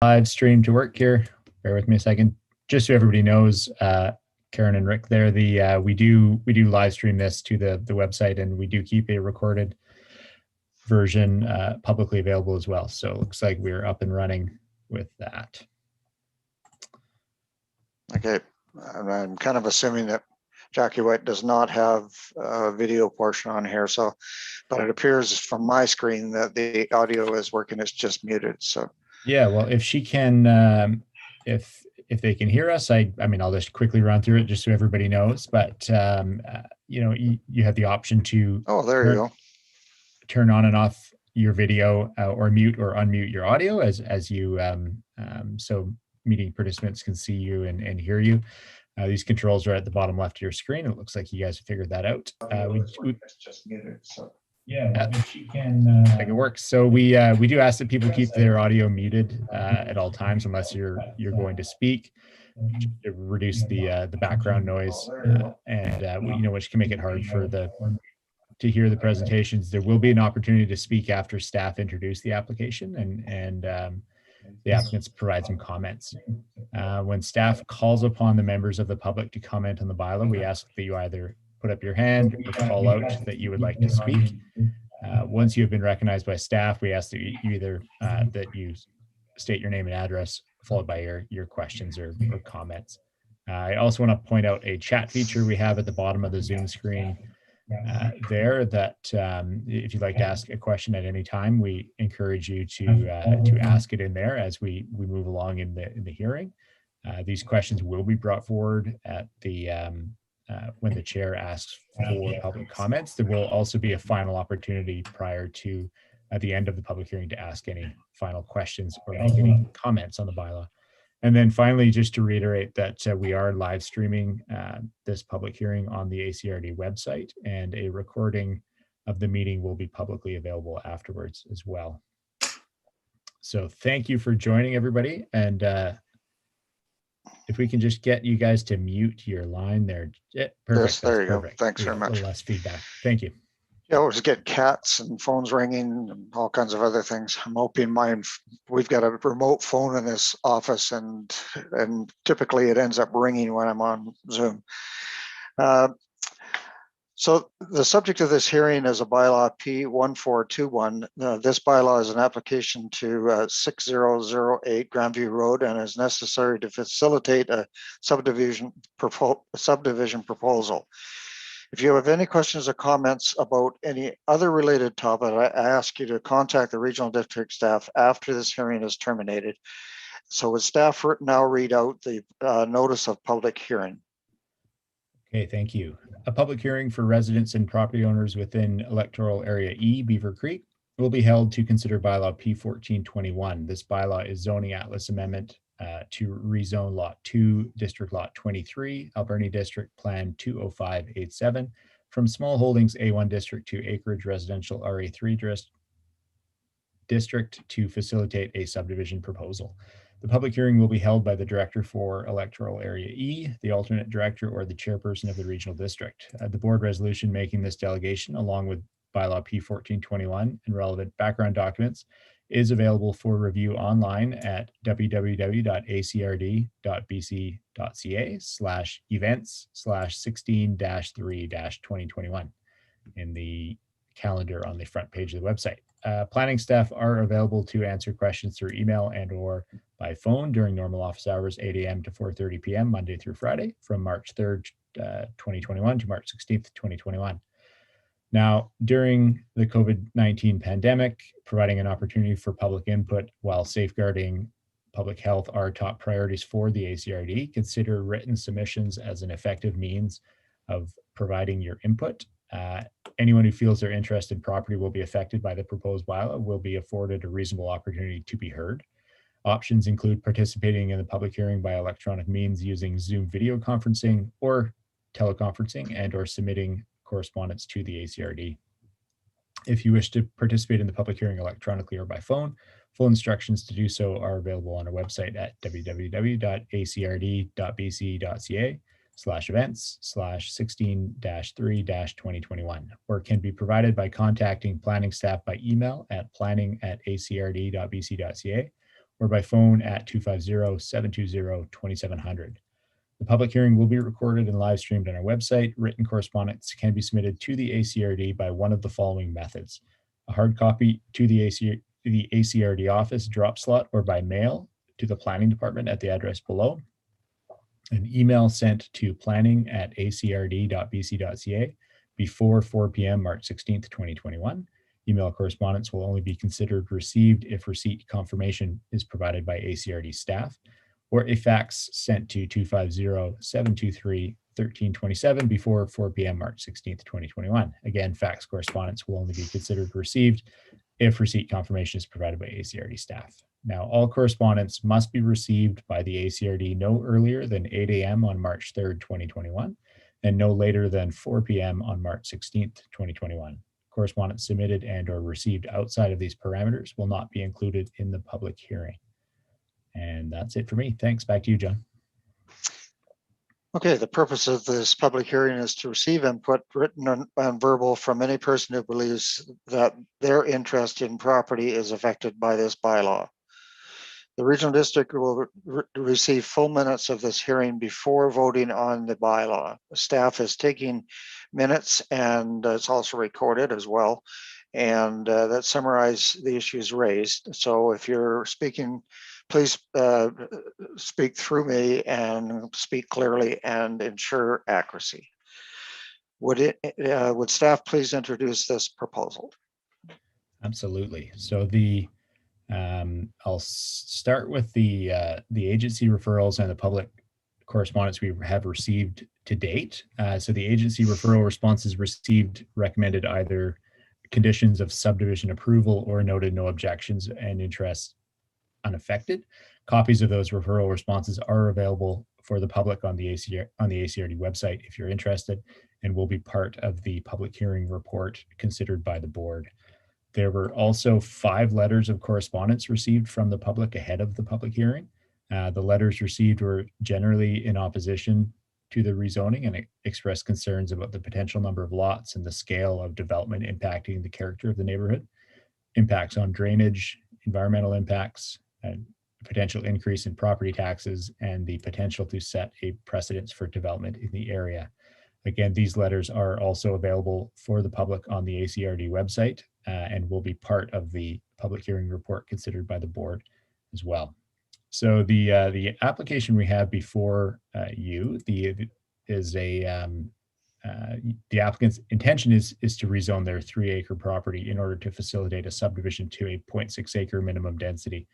Live stream to work here. Bear with me a second. Just so everybody knows, Karen and Rick there, we do live stream this to the website, and we do keep a recorded version publicly available as well. So it looks like we're up and running with that. Okay, I'm kind of assuming that Jackie White does not have a video portion on here, so, but it appears from my screen that the audio is working, it's just muted, so. Yeah, well, if she can, if they can hear us, I mean, I'll just quickly run through it just so everybody knows, but you know, you have the option to there you go. Turn on and off your video or mute or unmute your audio as you, so meeting participants can see you and hear you. These controls are at the bottom left of your screen. It looks like you guys have figured that out. It's just muted, so. Yeah, if she can, I think it works. So we do ask that people keep their audio muted at all times unless you're going to speak, to reduce the background noise, and you know, which can make it hard for to hear the presentations. There will be an opportunity to speak after staff introduce the application and the applicants provide some comments. When staff calls upon the members of the public to comment on the bylaw, we ask that you either put up your hand or call out that you would like to speak. Once you have been recognized by staff, we ask that you either that you state your name and address, followed by your questions or comments. I also want to point out a chat feature we have at the bottom of the Zoom screen there, that if you'd like to ask a question at any time, we encourage you to ask it in there as we move along in the hearing. These questions will be brought forward at the when the chair asks for public comments. There will also be a final opportunity prior to at the end of the public hearing to ask any final questions or make any comments on the bylaw. And then finally, just to reiterate that we are live streaming this public hearing on the ACRD website, and a recording of the meeting will be publicly available afterwards as well. So thank you for joining, everybody. And if we can just get you guys to mute your line there. Yeah, perfect. Yes, there you perfect. go. Thanks very much. A little less feedback. Thank you. Yeah, we'll just get cats and phones ringing and all kinds of other things. I'm hoping we've got a remote phone in this office, and typically it ends up ringing when I'm on Zoom. So the subject of this hearing is a bylaw P1421. This bylaw is an application to 6008 Grandview Road and is necessary to facilitate a subdivision proposal. If you have any questions or comments about any other related topic, I ask you to contact the regional district staff after this hearing is terminated. So would staff now read out the notice of public hearing? Okay, thank you. A public hearing for residents and property owners within electoral area E, Beaver Creek, will be held to consider bylaw P1421. This bylaw is zoning atlas amendment to rezone lot 2, district lot 23, Alberni district plan 20587 from small holdings A1 district to acreage residential RA3 district to facilitate a subdivision proposal. The public hearing will be held by the director for electoral area E, the alternate director, or the chairperson of the regional district. The board resolution making this delegation, along with bylaw P1421 and relevant background documents, is available for review online at www.acrd.bc.ca/events/16-3-2021 in the calendar on the front page of the website. Planning staff are available to answer questions through email and or by phone during normal office hours, 8 a.m. to 4:30 p.m. Monday through Friday from March 3rd, 2021 to March 16th, 2021. Now, during the COVID-19 pandemic, providing an opportunity for public input while safeguarding public health are top priorities for the ACRD. Consider written submissions as an effective means of providing your input. Anyone who feels their interest in property will be affected by the proposed bylaw will be afforded a reasonable opportunity to be heard. Options include participating in the public hearing by electronic means using Zoom video conferencing or teleconferencing, and or submitting correspondence to the ACRD. If you wish to participate in the public hearing electronically or by phone, full instructions to do so are available on our website at www.acrd.bc.ca/events/16-3-2021, or can be provided by contacting planning staff by email at planning@acrd.bc.ca or by phone at 250-720-2700. The public hearing will be recorded and live streamed on our website. Written correspondence can be submitted to the ACRD by one of the following methods: a hard copy to the ACRD office drop slot, or by mail to the planning department at the address below. An email sent to planning@acrd.bc.ca before 4 p.m. March 16th, 2021. Email correspondence will only be considered received if receipt confirmation is provided by ACRD staff, or a fax sent to 250-723-1327 before 4 p.m. March 16th, 2021. Again, fax correspondence will only be considered received if receipt confirmation is provided by ACRD staff. Now, all correspondence must be received by the ACRD no earlier than 8 a.m. on March 3rd, 2021, and no later than 4 p.m. on March 16th, 2021. Correspondence submitted and or received outside of these parameters will not be included in the public hearing. And that's it for me. Thanks. Back to you, John. Okay, the purpose of this public hearing is to receive input, written and verbal, from any person who believes that their interest in property is affected by this bylaw. The regional district will receive full minutes of this hearing before voting on the bylaw. Staff is taking minutes, and it's also recorded as well, and that summarize the issues raised. So if you're speaking, please speak through me and speak clearly and ensure accuracy. Would staff please introduce this proposal? Absolutely. So I'll start with the agency referrals and the public correspondence we have received to date. So the agency referral responses received recommended either conditions of subdivision approval or noted no objections and interest unaffected. Copies of those referral responses are available for the public on the ACRD website if you're interested, and will be part of the public hearing report considered by the board. There were also 5 letters of correspondence received from the public ahead of the public hearing. The letters received were generally in opposition to the rezoning and expressed concerns about the potential number of lots and the scale of development impacting the character of the neighborhood, impacts on drainage, environmental impacts, and potential increase in property taxes, and the potential to set a precedence for development in the area. Again, these letters are also available for the public on the ACRD website and will be part of the public hearing report considered by the board as well. So the application we have before you the applicant's intention is to rezone their 3-acre property in order to facilitate a subdivision to a 0.6 acre minimum density.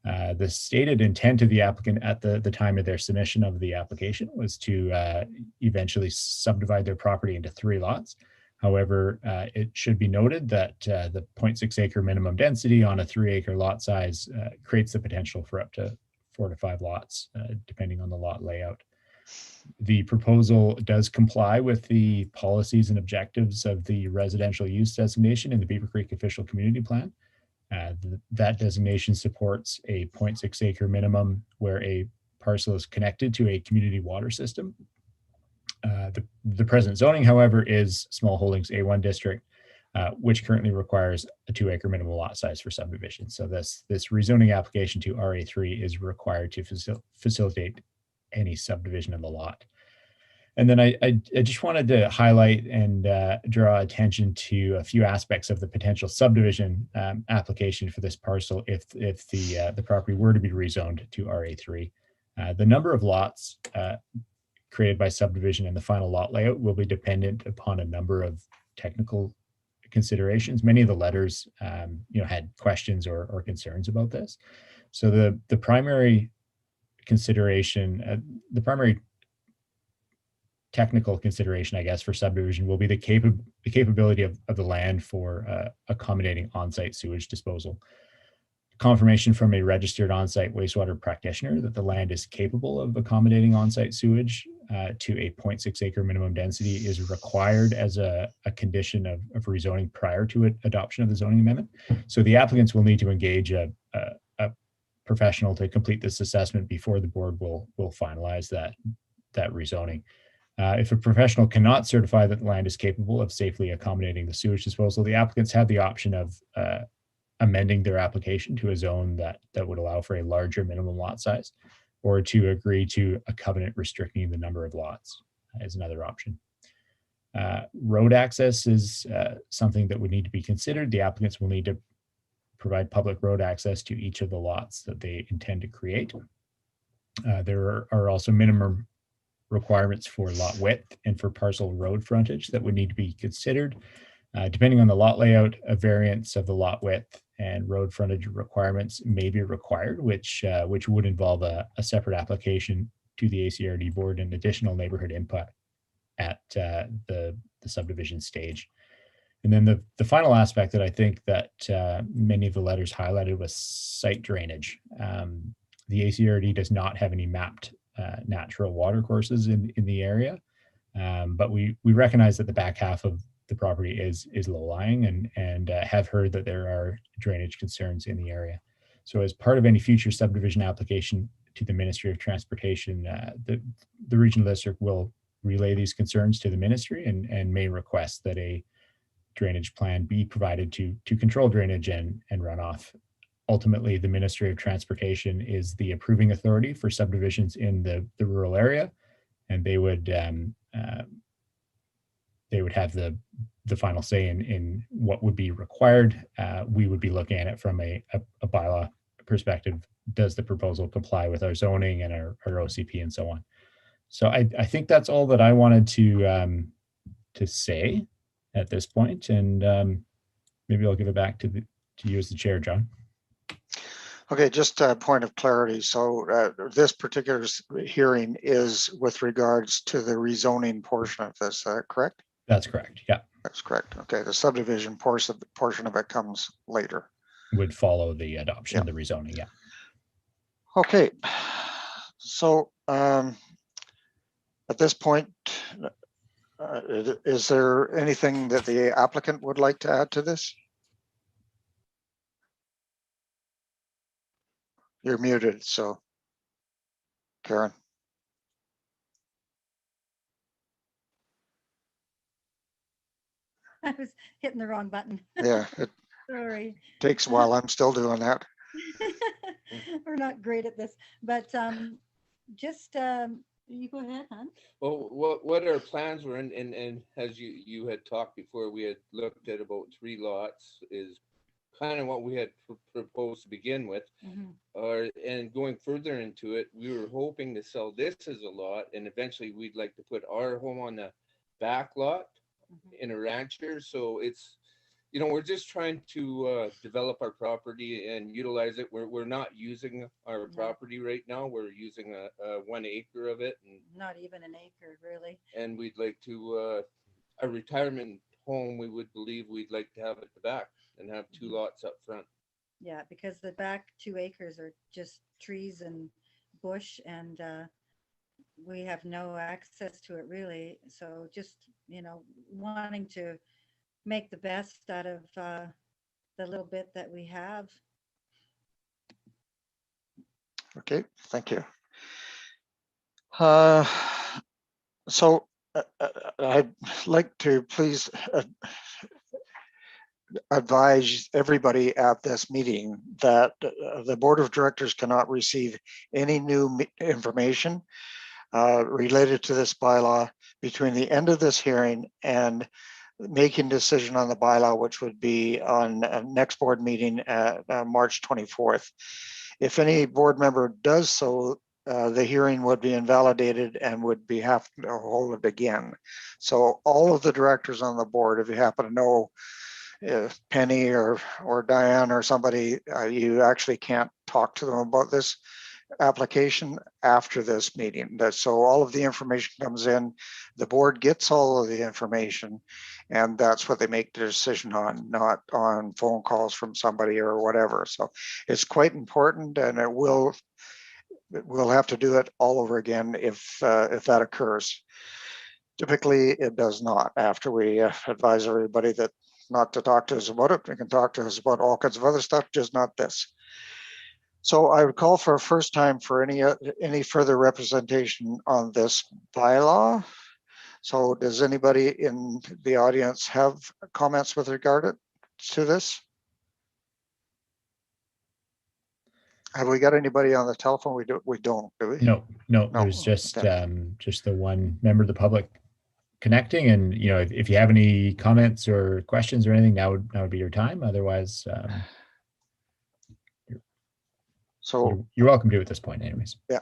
The stated intent of the applicant at the time of their submission of the application was to eventually subdivide their property into 3 lots. However, it should be noted that the 0.6 acre minimum density on a 3-acre lot size creates the potential for up to 4 to 5 lots, depending on the lot layout. The proposal does comply with the policies and objectives of the residential use designation in the Beaver Creek Official Community Plan. That designation supports a 0.6 acre minimum where a parcel is connected to a community water system. The present zoning, however, is small holdings A1 district, which currently requires a 2-acre minimum lot size for subdivision. So this rezoning application to RA3 is required to facilitate any subdivision of the lot. And then I just wanted to highlight and draw attention to a few aspects of the potential subdivision application for this parcel if the property were to be rezoned to RA3. The number of lots created by subdivision and the final lot layout will be dependent upon a number of technical considerations. Many of the letters had questions or concerns about this. So the primary consideration, the primary technical consideration, I guess, for subdivision will be the capability of the land for accommodating on-site sewage disposal. Confirmation from a registered on-site wastewater practitioner that the land is capable of accommodating on-site sewage to a 0.6 acre minimum density is required as a condition of rezoning prior to adoption of the zoning amendment. So the applicants will need to engage a professional to complete this assessment before the board will finalize that rezoning. If a professional cannot certify that the land is capable of safely accommodating the sewage disposal, the applicants have the option of amending their application to a zone that would allow for a larger minimum lot size, or to agree to a covenant restricting the number of lots is another option. Road access is something that would need to be considered. The applicants will need to provide public road access to each of the lots that they intend to create. There are also minimum requirements for lot width and for parcel road frontage that would need to be considered. Depending on the lot layout, a variance of the lot width and road frontage requirements may be required, which would involve a separate application to the ACRD board and additional neighborhood input at the subdivision stage. And then the final aspect that I think that many of the letters highlighted was site drainage. The ACRD does not have any mapped natural water courses in the area, but we recognize that the back half of the property is low-lying and have heard that there are drainage concerns in the area. So as part of any future subdivision application to the Ministry of Transportation, the regional district will relay these concerns to the ministry and may request that a drainage plan be provided to control drainage and runoff. Ultimately, the Ministry of Transportation is the approving authority for subdivisions in the rural area, and they would have the final say in what would be required. We would be looking at it from a bylaw perspective. Does the proposal comply with our zoning and our OCP and so on? So I think that's all that I wanted to say at this point, and maybe I'll give it back to you as the chair, John. Okay, just a point of clarity. So this particular hearing is with regards to the rezoning portion of this, correct? That's correct, yeah. That's correct. Okay, the subdivision portion of it comes later. Would follow the adoption of the rezoning, yeah. Okay, so at this point, is there anything that the applicant would like to add to this? You're muted, so Karen. I was hitting the wrong button. Yeah, it Sorry. takes a while. I'm still doing that. We're not great at this, but just you go ahead, hon. Well, what our plans were, and as you had talked before, we had looked at about 3 lots is kind of what we had proposed to begin with. And going further into it, we were hoping to sell this as a lot, and eventually we'd like to put our home on the back lot in a rancher. So it's, you know, we're just trying to develop our property and utilize it. We're not using our property right now. We're using a 1 acre of it, and not even an acre, really. And we'd like to a retirement home. We would believe we'd like to have at the back and have 2 lots up front. Yeah, because the back 2 acres are just trees and bush, and we have no access to it really. So just, you know, wanting to make the best out of the little bit that we have. Okay, thank you. So I'd like to please advise everybody at this meeting that the board of directors cannot receive any new information related to this bylaw between the end of this hearing and making decision on the bylaw, which would be on next board meeting at March 24th. If any board member does so, the hearing would be invalidated and would be have to hold it again. So all of the directors on the board, if you happen to know Penny or Diane or somebody, you actually can't talk to them about this application after this meeting. So all of the information comes in, the board gets all of the information, and that's what they make the decision on, not on phone calls from somebody or whatever. So it's quite important, and we'll have to do it all over again if that occurs. Typically, it does not. After we advise everybody that not to talk to us about it, they can talk to us about all kinds of other stuff, just not this. So I would call for a first time for any further representation on this bylaw. So does anybody in the audience have comments with regard to this? Have we got anybody on the telephone? We don't, do we? No, No, there's just okay. just the one member of the public connecting. And if you have any comments or questions or anything, now would be your time. Otherwise, So, you're welcome to at this point, anyways. yeah.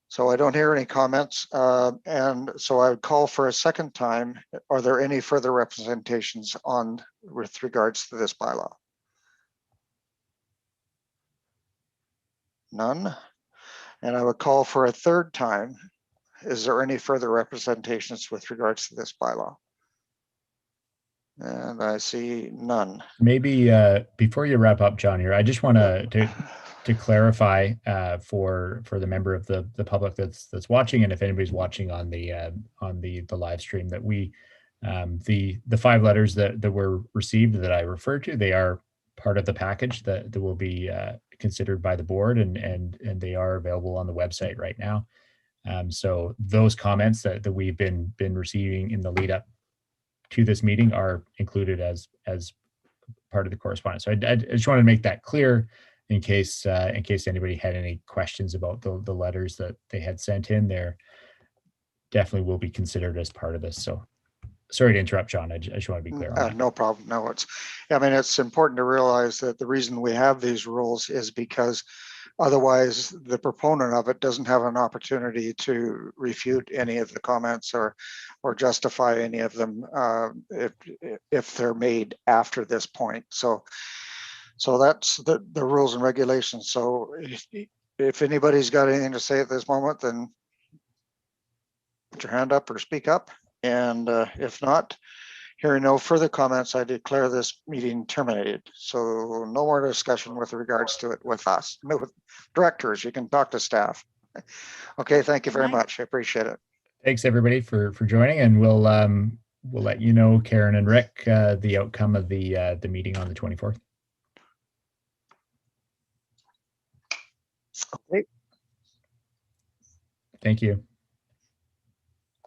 So I don't hear any comments, and so I would call for a second time. Are there any further representations on with regards to this bylaw? None. And I would call for a third time. Is there any further representations with regards to this bylaw? And I see none. Maybe before you wrap up, John, here, I just want to clarify for the member of the public that's watching, and if anybody's watching on the live stream, that we the 5 letters that were received that I referred to, they are part of the package that will be considered by the board, and they are available on the website right now. So those comments that we've been receiving in the lead up to this meeting are included as part of the correspondence. So I just want to make that clear in case anybody had any questions about the letters that they had sent in. There definitely will be considered as part of this. So sorry to interrupt, John. I just want to be clear on that. No problem. No, I mean, it's important to realize that the reason we have these rules is because otherwise the proponent of it doesn't have an opportunity to refute any of the comments or justify any of them if they're made after this point. So that's the rules and regulations. So if anybody's got anything to say at this moment, then put your hand up or speak up. And if not, hearing no further comments, I declare this meeting terminated. So no more discussion with regards to it with us. With directors, you can talk to staff. Okay, thank you very much. I appreciate it. Thanks everybody for joining, and we'll let you know, Karen and Rick, the outcome of the meeting on the 24th. Okay. Thank you.